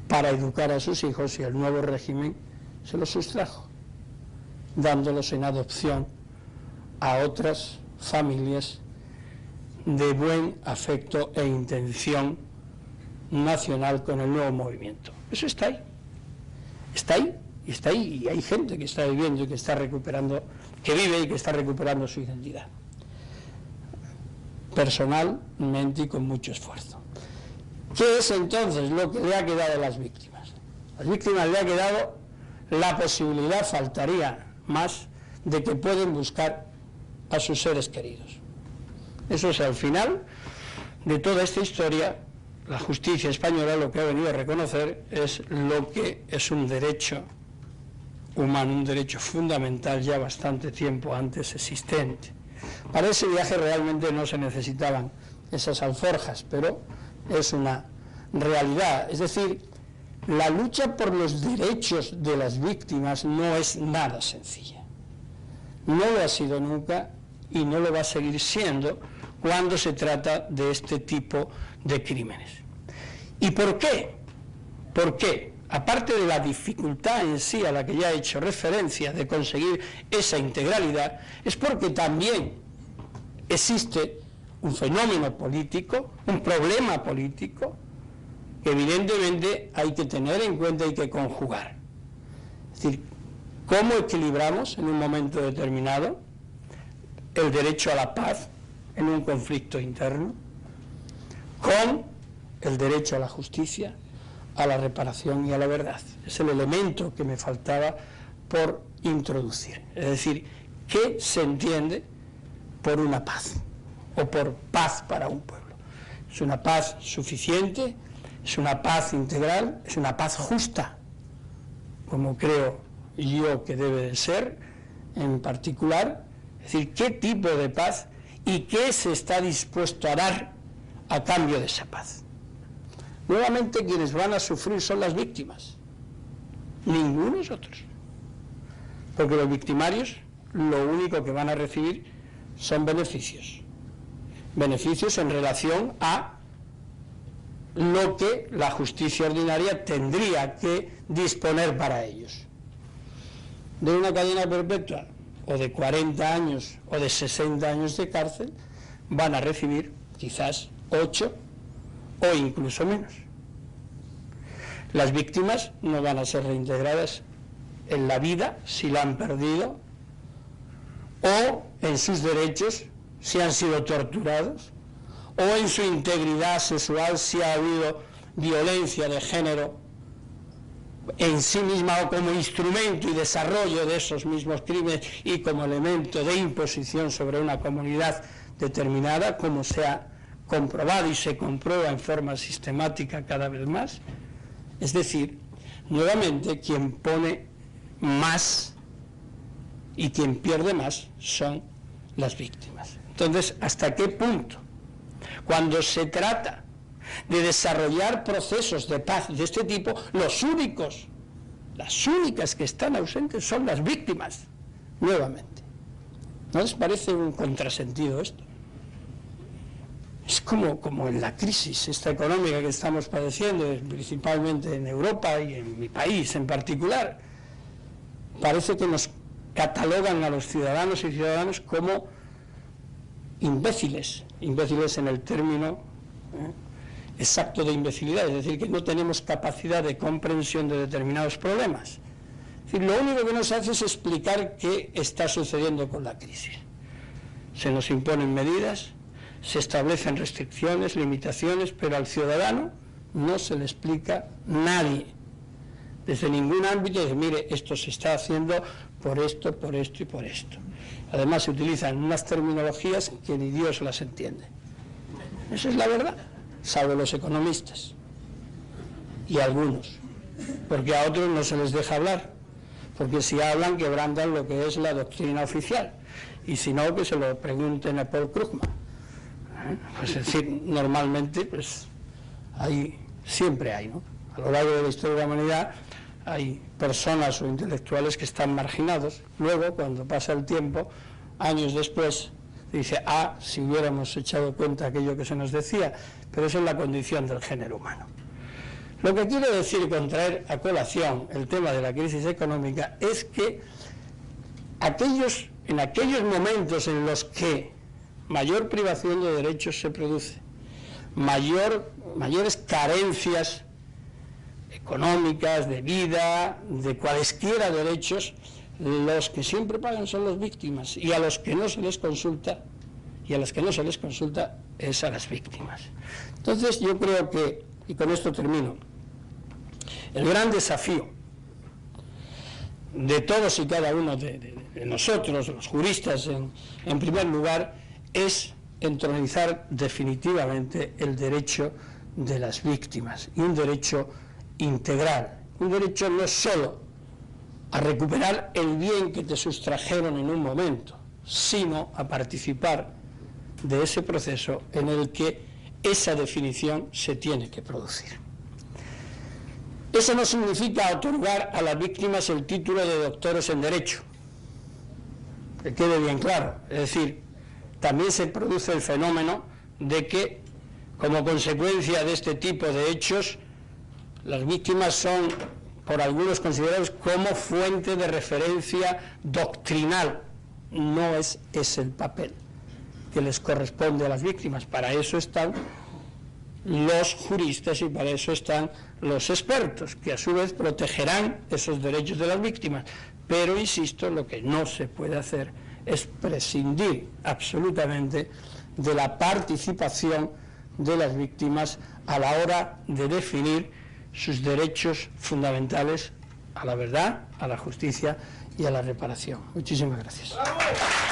para educar a sus hijos, y el nuevo régimen se los sustrajo, dándolos en adopción a otras familias de buen afecto e intención nacional con el nuevo movimiento. Eso está ahí, y hay gente que está viviendo y que está recuperando, que vive y que está recuperando su identidad, personalmente y con mucho esfuerzo. ¿Qué es entonces lo que le ha quedado a las víctimas? A las víctimas le ha quedado la posibilidad, faltaría más, de que pueden buscar a sus seres queridos. Eso es, al final de toda esta historia, la justicia española lo que ha venido a reconocer es lo que es un derecho humano, un derecho fundamental ya bastante tiempo antes existente. Para ese viaje realmente no se necesitaban esas alforjas, pero es una realidad. Es decir, la lucha por los derechos de las víctimas no es nada sencilla. No lo ha sido nunca y no lo va a seguir siendo cuando se trata de este tipo de crímenes. ¿Y por qué? ¿Por qué? Aparte de la dificultad en sí a la que ya he hecho referencia de conseguir esa integralidad, es porque también existe un fenómeno político, un problema político, que evidentemente hay que tener en cuenta y que conjugar. Es decir, ¿cómo equilibramos en un momento determinado el derecho a la paz en un conflicto interno con el derecho a la justicia, a la reparación y a la verdad? Es el elemento que me faltaba por introducir. Es decir, ¿qué se entiende por una paz o por paz para un pueblo? ¿Es una paz suficiente? ¿Es una paz integral? ¿Es una paz justa? Como creo yo que debe de ser en particular. Es decir, ¿qué tipo de paz y qué se está dispuesto a dar a cambio de esa paz? Nuevamente, quienes van a sufrir son las víctimas, ningunos otros, porque los victimarios lo único que van a recibir son beneficios en relación a lo que la justicia ordinaria tendría que disponer para ellos. De una cadena perpetua, o de 40 años, o de 60 años de cárcel, van a recibir quizás 8 o incluso menos. Las víctimas no van a ser reintegradas en la vida si la han perdido, o en sus derechos si han sido torturados, o en su integridad sexual si ha habido violencia de género en sí misma o como instrumento y desarrollo de esos mismos crímenes y como elemento de imposición sobre una comunidad determinada, como se ha comprobado y se comprueba en forma sistemática cada vez más. Es decir, nuevamente, quien pone más y quien pierde más son las víctimas. Entonces, ¿hasta qué punto? Cuando se trata de desarrollar procesos de paz de este tipo, las únicas que están ausentes son las víctimas, nuevamente. ¿No les parece un contrasentido esto? Es como en la crisis esta económica que estamos padeciendo, principalmente en Europa y en mi país en particular. Parece que nos catalogan a los ciudadanos y ciudadanas como imbéciles en el término exacto de imbecilidad, es decir, que no tenemos capacidad de comprensión de determinados problemas. Es decir, lo único que nos hace es explicar qué está sucediendo con la crisis. Se nos imponen medidas, se establecen restricciones, limitaciones, pero al ciudadano no se le explica nadie, desde ningún ámbito, de mire, esto se está haciendo por esto y por esto. Además se utilizan unas terminologías que ni Dios las entiende. Esa es la verdad, salvo los economistas y algunos, porque a otros no se les deja hablar, porque si hablan quebrantan lo que es la doctrina oficial, y si no, que se lo pregunten a Paul Krugman. Pues es decir, normalmente pues siempre hay, ¿no? A lo largo de la historia de la humanidad hay personas o intelectuales que están marginados. Luego, cuando pasa el tiempo, años después, dice, si hubiéramos echado cuenta de aquello que se nos decía, pero eso es la condición del género humano. Lo que quiero decir con traer a colación el tema de la crisis económica es que en aquellos momentos en los que mayor privación de derechos se produce, mayores carencias económicas, de vida, de cualesquiera derechos, los que siempre pagan son las víctimas, y a los que no se les consulta, es a las víctimas. Entonces yo creo que, y con esto termino, el gran desafío de todos y cada uno de nosotros, los juristas en primer lugar, es entronizar definitivamente el derecho de las víctimas, y un derecho integral, un derecho no solo a recuperar el bien que te sustrajeron en un momento, sino a participar de ese proceso en el que esa definición se tiene que producir. Eso no significa otorgar a las víctimas el título de doctores en Derecho, que quede bien claro. Es decir, también se produce el fenómeno de que, como consecuencia de este tipo de hechos, las víctimas son, por algunos considerados, como fuente de referencia doctrinal. No es ese el papel que les corresponde a las víctimas. Para eso están los juristas y para eso están los expertos, que a su vez protegerán esos derechos de las víctimas. Pero, insisto, lo que no se puede hacer es prescindir absolutamente de la participación de las víctimas a la hora de definir sus derechos fundamentales a la verdad, a la justicia y a la reparación. Muchísimas gracias. ¡Bravo!